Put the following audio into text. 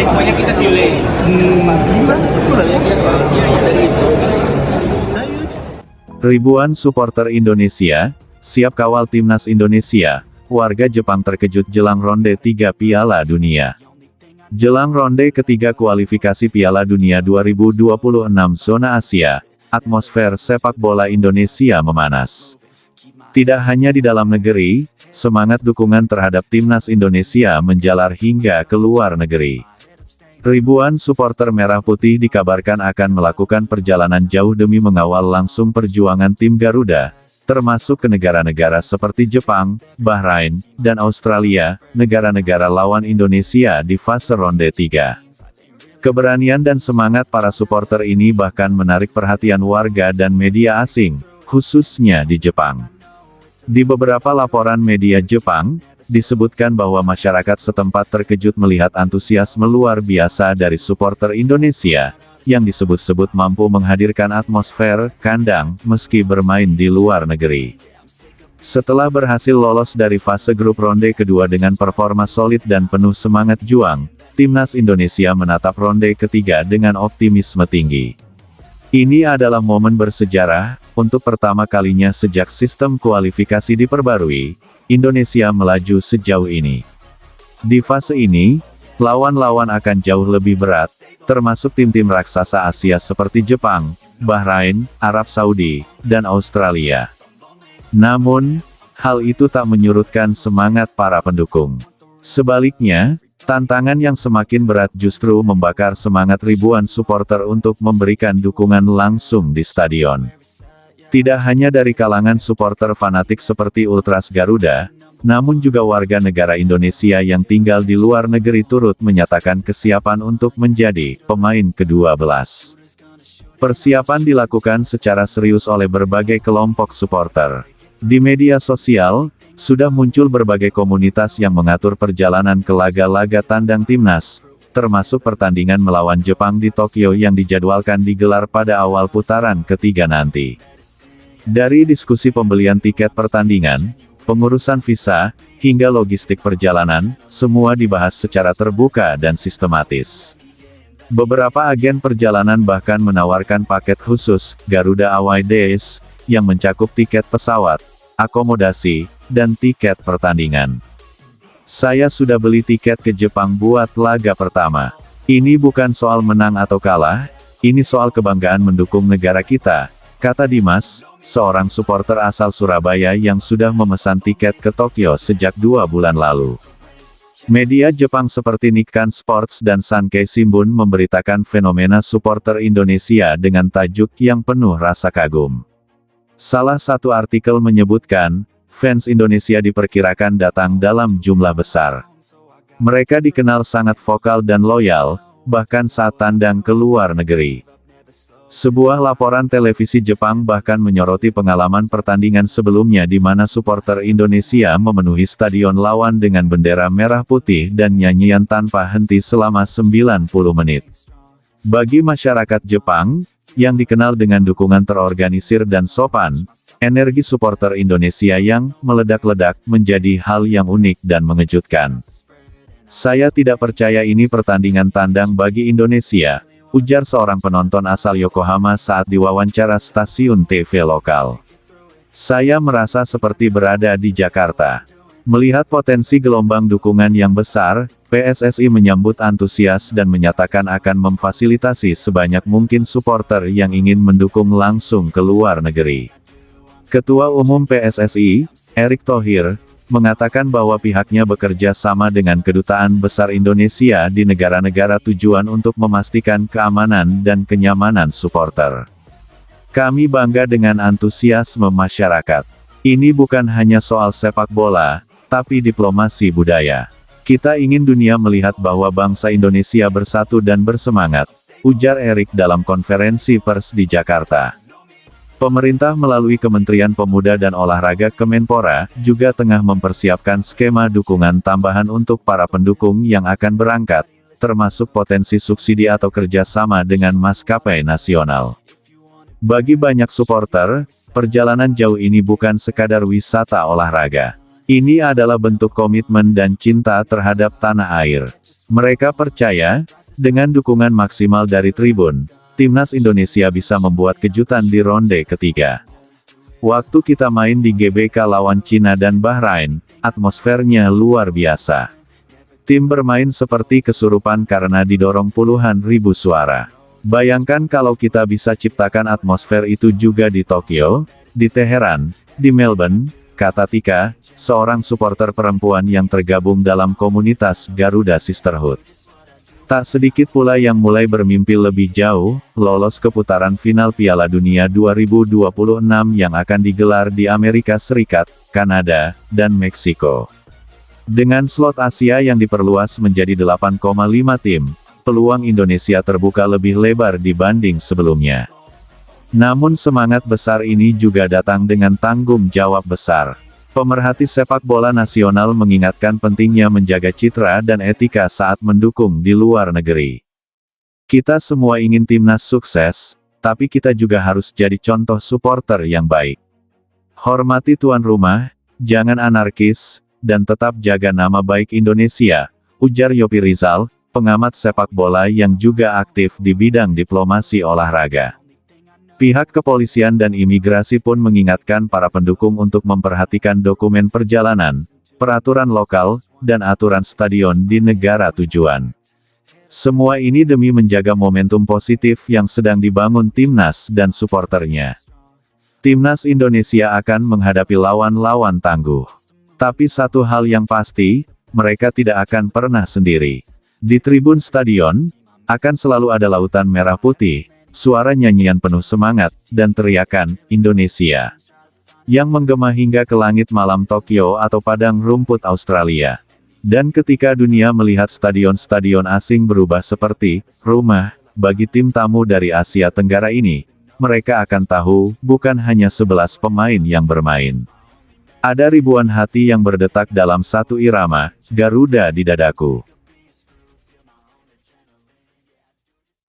Pokoknya kita delay. Ribuan supporter Indonesia siap kawal timnas Indonesia. Warga Jepang terkejut jelang ronde 3 Piala Dunia. Jelang ronde ketiga kualifikasi Piala Dunia 2026 zona Asia, atmosfer sepak bola Indonesia memanas. Tidak hanya di dalam negeri, semangat dukungan terhadap timnas Indonesia menjalar hingga ke luar negeri. Ribuan supporter Merah Putih dikabarkan akan melakukan perjalanan jauh demi mengawal langsung perjuangan tim Garuda, termasuk ke negara-negara seperti Jepang, Bahrain, dan Australia, negara-negara lawan Indonesia di fase ronde 3. Keberanian dan semangat para supporter ini bahkan menarik perhatian warga dan media asing, khususnya di Jepang. Di beberapa laporan media Jepang, disebutkan bahwa masyarakat setempat terkejut melihat antusiasme luar biasa dari supporter Indonesia, yang disebut-sebut mampu menghadirkan atmosfer kandang meski bermain di luar negeri. Setelah berhasil lolos dari fase grup ronde kedua dengan performa solid dan penuh semangat juang, timnas Indonesia menatap ronde ketiga dengan optimisme tinggi. Ini adalah momen bersejarah, untuk pertama kalinya sejak sistem kualifikasi diperbarui, Indonesia melaju sejauh ini. Di fase ini, lawan-lawan akan jauh lebih berat, termasuk tim-tim raksasa Asia seperti Jepang, Bahrain, Arab Saudi, dan Australia. Namun, hal itu tak menyurutkan semangat para pendukung. Sebaliknya, tantangan yang semakin berat justru membakar semangat ribuan supporter untuk memberikan dukungan langsung di stadion. Tidak hanya dari kalangan supporter fanatik seperti Ultras Garuda, namun juga warga negara Indonesia yang tinggal di luar negeri turut menyatakan kesiapan untuk menjadi pemain ke-12. Persiapan dilakukan secara serius oleh berbagai kelompok supporter. Di media sosial, sudah muncul berbagai komunitas yang mengatur perjalanan ke laga-laga tandang timnas, termasuk pertandingan melawan Jepang di Tokyo yang dijadwalkan digelar pada awal putaran ketiga nanti. Dari diskusi pembelian tiket pertandingan, pengurusan visa, hingga logistik perjalanan, semua dibahas secara terbuka dan sistematis. Beberapa agen perjalanan bahkan menawarkan paket khusus, Garuda Away Days, yang mencakup tiket pesawat, akomodasi, dan tiket pertandingan. Saya sudah beli tiket ke Jepang buat laga pertama. Ini bukan soal menang atau kalah, ini soal kebanggaan mendukung negara kita, kata Dimas, seorang supporter asal Surabaya yang sudah memesan tiket ke Tokyo sejak 2 bulan lalu. Media Jepang seperti Nikkan Sports dan Sankei Shimbun memberitakan fenomena supporter Indonesia dengan tajuk yang penuh rasa kagum. Salah satu artikel menyebutkan, fans Indonesia diperkirakan datang dalam jumlah besar. Mereka dikenal sangat vokal dan loyal, bahkan saat tandang ke luar negeri. Sebuah laporan televisi Jepang bahkan menyoroti pengalaman pertandingan sebelumnya di mana supporter Indonesia memenuhi stadion lawan dengan bendera merah putih dan nyanyian tanpa henti selama 90 menit. Bagi masyarakat Jepang, yang dikenal dengan dukungan terorganisir dan sopan, energi supporter Indonesia yang meledak-ledak menjadi hal yang unik dan mengejutkan. Saya tidak percaya ini pertandingan tandang bagi Indonesia, ujar seorang penonton asal Yokohama saat diwawancara stasiun TV lokal. Saya merasa seperti berada di Jakarta. Melihat potensi gelombang dukungan yang besar, PSSI menyambut antusias dan menyatakan akan memfasilitasi sebanyak mungkin supporter yang ingin mendukung langsung ke luar negeri. Ketua Umum PSSI, Erick Thohir, mengatakan bahwa pihaknya bekerja sama dengan Kedutaan Besar Indonesia di negara-negara tujuan untuk memastikan keamanan dan kenyamanan supporter. Kami bangga dengan antusiasme masyarakat. Ini bukan hanya soal sepak bola, tapi diplomasi budaya. Kita ingin dunia melihat bahwa bangsa Indonesia bersatu dan bersemangat, ujar Erik dalam konferensi pers di Jakarta. Pemerintah melalui Kementerian Pemuda dan Olahraga Kemenpora, juga tengah mempersiapkan skema dukungan tambahan untuk para pendukung yang akan berangkat, termasuk potensi subsidi atau kerjasama dengan maskapai nasional. Bagi banyak supporter, perjalanan jauh ini bukan sekadar wisata olahraga. Ini adalah bentuk komitmen dan cinta terhadap tanah air. Mereka percaya, dengan dukungan maksimal dari tribun, Timnas Indonesia bisa membuat kejutan di ronde ketiga. Waktu kita main di GBK lawan Cina dan Bahrain, atmosfernya luar biasa. Tim bermain seperti kesurupan karena didorong puluhan ribu suara. Bayangkan kalau kita bisa ciptakan atmosfer itu juga di Tokyo, di Teheran, di Melbourne, kata Tika, seorang supporter perempuan yang tergabung dalam komunitas Garuda Sisterhood. Tak sedikit pula yang mulai bermimpi lebih jauh, lolos ke putaran final Piala Dunia 2026 yang akan digelar di Amerika Serikat, Kanada, dan Meksiko. Dengan slot Asia yang diperluas menjadi 8,5 tim, peluang Indonesia terbuka lebih lebar dibanding sebelumnya. Namun semangat besar ini juga datang dengan tanggung jawab besar. Pemerhati sepak bola nasional mengingatkan pentingnya menjaga citra dan etika saat mendukung di luar negeri. Kita semua ingin timnas sukses, tapi kita juga harus jadi contoh supporter yang baik. Hormati tuan rumah, jangan anarkis, dan tetap jaga nama baik Indonesia, ujar Yopi Rizal, pengamat sepak bola yang juga aktif di bidang diplomasi olahraga. Pihak kepolisian dan imigrasi pun mengingatkan para pendukung untuk memperhatikan dokumen perjalanan, peraturan lokal, dan aturan stadion di negara tujuan. Semua ini demi menjaga momentum positif yang sedang dibangun timnas dan supporternya. Timnas Indonesia akan menghadapi lawan-lawan tangguh. Tapi satu hal yang pasti, mereka tidak akan pernah sendiri. Di tribun stadion, akan selalu ada lautan merah putih, suara nyanyian penuh semangat, dan teriakan, Indonesia, yang menggema hingga ke langit malam Tokyo atau padang rumput Australia. Dan ketika dunia melihat stadion-stadion asing berubah seperti rumah bagi tim tamu dari Asia Tenggara ini, mereka akan tahu, bukan hanya 11 pemain yang bermain. Ada ribuan hati yang berdetak dalam satu irama, Garuda di dadaku.